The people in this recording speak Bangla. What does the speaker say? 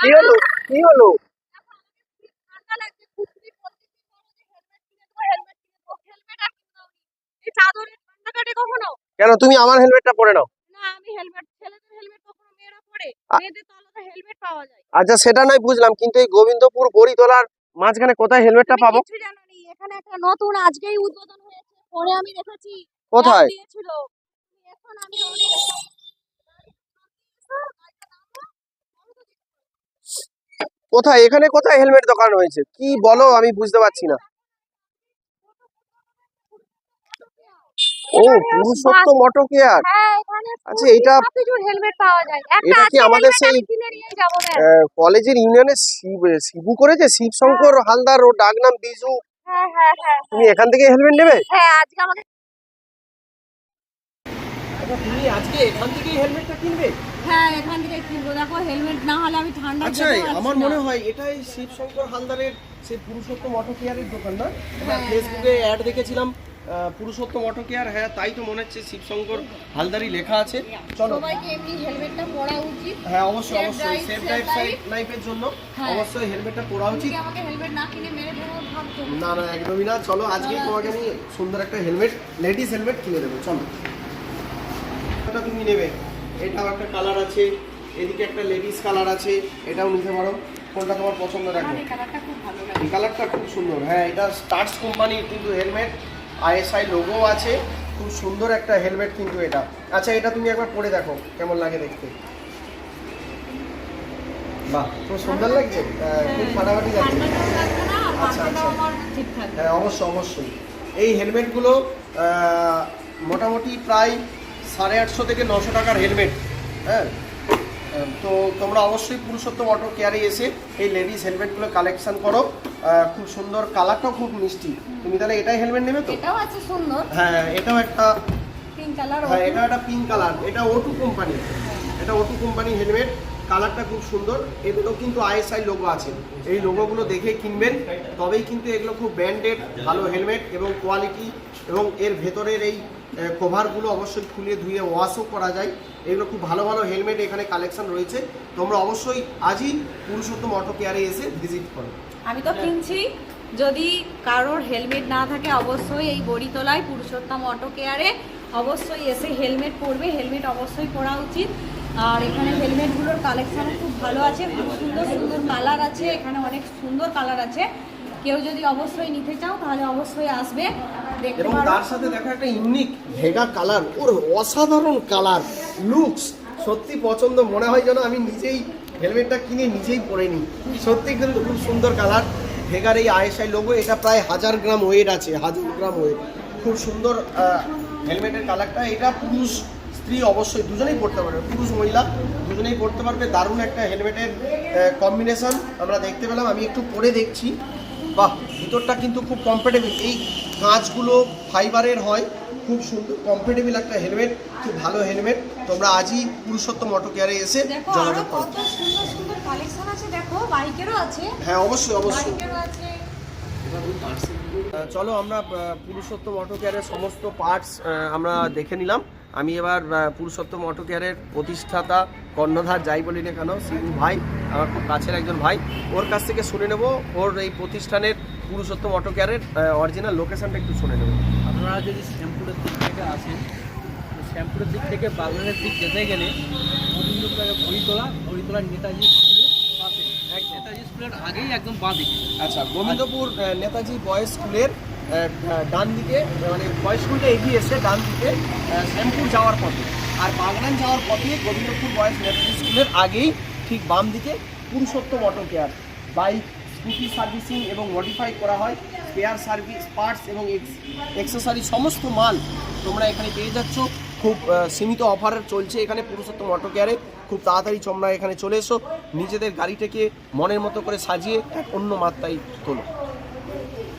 কি হলো কি হলো? কেন তুমি আমার হেলমেটটা পরে নাও? আচ্ছা সেটা নয় বুঝলাম, কিন্তু এই গোবিন্দপুর বড়িতলার মাঝখানে কোথায় হেলমেটটা পাবো? এখানে একটা নতুন আজকেই উদ্বোধন হয়েছে, পরে আমি দেখেছি কোথায়? দিয়েছিল। এখন আমি কোথায় এখানে কোথায় হেলমেট দোকান হয়েছে কি বলো, আমি বুঝতে পারছি না। ও পুরুষোত্তম অটো কেয়ার। আচ্ছা এটা হেলমেট পাওয়া যায়। এটা কি আমাদের সেই কলেজের ইউনিয়নের শিবু করেছে, শিবশঙ্কর হালদার, ও ডাক নাম বিজু? তুমি এখান থেকে হেলমেট নেবে? হ্যাঁ আজকে আমাদের তুমি আজকে এখান থেকেই হেলমেটটা কিনবে? হ্যাঁ এখান থেকে কিনবো। দেখো হেলমেট না হলে আমি ঠান্ডা। আচ্ছা আমার মনে হয় এটাই শিবশঙ্কর হালদারের সেই পুরুষোত্তম অটো কেয়ারের দোকান না? ফেসবুকে অ্যাড দেখেছিলাম পুরুষোত্তম অটো কেয়ার, হ্যাঁ তাই তো মনে হচ্ছে শিবশঙ্কর হালদারই লেখা আছে। চলো সবাইকে এমনি হেলমেটটা পরা উচিত। হ্যাঁ অবশ্যই অবশ্যই, সেফ লাইফের জন্য অবশ্যই হেলমেটটা পরা উচিত। আমাকে হেলমেট না কিনে মেরে দেবো ভাবছো? না না একদমই না, চলো আজকেই তোমাকে আমি সুন্দর একটা হেলমেট, লেডিস হেলমেট কিনে দেবো। চলো এটা তুমি নেবে, এটাও একটা কালার আছে, এদিকে একটা লেডিস কালার আছে, এটাও নিতে পারো, কোনটা তোমার পছন্দ রাখো। এই কালারটা খুব ভালো লাগে। এই কালারটা খুব সুন্দর, হ্যাঁ এটা স্টার্স কোম্পানির কিন্তু হেলমেট, আইএসআই লোগো আছে, খুব সুন্দর একটা হেলমেট কিন্তু এটা। আচ্ছা এটা তুমি একবার পরে দেখো কেমন লাগে দেখতে। বাহ খুব সুন্দর লাগছে, খুব ফাটাফাটি যাচ্ছে। আচ্ছা আচ্ছা হ্যাঁ অবশ্যই অবশ্যই। এই হেলমেটগুলো মোটামুটি প্রায় 850 থেকে 900 টাকার হেলমেট। হ্যাঁ তো তোমরা অবশ্যই পুরুষোত্তম অটো কেয়ারে এসে এই লেডিস হেলমেটগুলো কালেকশন করো, খুব সুন্দর, কালারটাও খুব মিষ্টি। তুমি তাহলে এটাই হেলমেট নেবে তো? এটাও আছে সুন্দর, হ্যাঁ এটাও একটা পিঙ্ক কালার। হ্যাঁ এটা একটা পিঙ্ক কালার, এটা O2 কোম্পানি, এটা O2 কোম্পানি হেলমেট, কালারটা খুব সুন্দর। এগুলো কিন্তু আইএসআই লোগো আছে, এই লোগোগুলো দেখে কিনবেন, তবেই কিন্তু এগুলো খুব ব্র্যান্ডেড ভালো হেলমেট এবং কোয়ালিটি, এবং এর ভেতরের এই কভারগুলো অবশ্যই খুলে ধুয়ে ওয়াশও করা যায়। এগুলো খুব ভালো ভালো হেলমেট এখানে কালেকশন রয়েছে, তোমরা অবশ্যই আজই পুরুষোত্তম অটো কেয়ারে এসে ভিজিট করো। আমি তো কিনছি, যদি কারোর হেলমেট না থাকে অবশ্যই এই বড়িতলায় পুরুষোত্তম অটো কেয়ারে অবশ্যই এসে হেলমেট পরবে, হেলমেট অবশ্যই পরা উচিত। আর এখানে হেলমেটগুলোর কালেকশন খুব ভালো আছে, খুব সুন্দর সুন্দর কালার আছে, এখানে অনেক সুন্দর কালার আছে। কেউ যদি অবশ্যই নিতে চাও তাহলে অবশ্যই আসবে, দেখতে এবং পারো। তার সাথে দেখা একটা ইউনিক ভেগা কালার, ওর অসাধারণ কালার লুকস, সত্যি পছন্দ, মনে হয় যেন আমি নিজেই হেলমেটটা কিনে নিজেই পরে নিই। সত্যি কিন্তু খুব সুন্দর কালার, ভেগার এই আইএসআই লোগো, এটা প্রায় 1000 গ্রাম ওয়েট আছে, 1000 গ্রাম ওয়েট, খুব সুন্দর হেলমেটের কালারটা। এটা পুরুষ স্ত্রী অবশ্যই দুজনেই পড়তে পারবে, পুরুষ মহিলা দুজনেই পড়তে পারবে। দারুণ একটা হেলমেটের কম্বিনেশন আমরা দেখতে পেলাম, আমি একটু পরে দেখছি। বাহ ভিতরটা কিন্তু খুব কমফোর্টেবল, এই কাঁচগুলো ফাইবারের হয়, খুব সুন্দর কমফোর্টেবল একটা হেলমেট, খুব ভালো হেলমেট। তোমরা আজই পুরুষোত্তম অটো কেয়ারে এসে যোগাযোগ করো। কত সুন্দর সুন্দর কালেকশন আছে, দেখো বাইকেরও আছে। হ্যাঁ অবশ্যই অবশ্যই। বাইকেরও আছে। চলো আমরা পুরুষোত্তম অটো কেয়ারের সমস্ত পার্টস আমরা দেখে নিলাম। আমি এবার পুরুষোত্তম অটো কেয়ারের প্রতিষ্ঠাতা, কর্ণধার যাই বলি না কেন, শিবু ভাই আমার খুব কাছের একজন ভাই, ওর কাছ থেকে শুনে নেব ওর এই প্রতিষ্ঠানের পুরুষোত্তম অটো কেয়ারের অরিজিনাল লোকেশনটা একটু শুনে নেব। আপনারা যদি শ্যামপুরের দিক থেকে আসেন, শ্যামপুরের দিক থেকে বাগনানের দিক যেতে গেলে গোবিন্দপুরে বড়িতলার নেতাজি স্কুলের পাশে, নেতাজি স্কুলের আগেই একদম বাঁ দিকে। আচ্ছা গোবিন্দপুর নেতাজি বয়েজ স্কুলের ডান দিকে, মানে বয়েজ স্কুলটা এগিয়ে এসে ডান দিকে শ্যামপুর যাওয়ার পথে, আর বাগনান যাওয়ার পথে গোবিন্দপুর বয়েজ নেতাজি স্কুলের আগেই ঠিক বাম দিকে Purushottam auto care. Bike scooty servicing এবং মডিফাই করা হয়, স্পেয়ার সার্ভিস, পার্টস এবং এক্সেসরি সমস্ত মাল তোমরা এখানে পেয়ে যাচ্ছ। খুব সীমিত অফার চলছে এখানে পুরুষোত্তম অটো কেয়ারে, খুব তাড়াতাড়ি তোমরা এখানে চলে এসো, নিজেদের গাড়িটাকে মনের মতো করে সাজিয়ে এক অন্য মাত্রায় তোলো।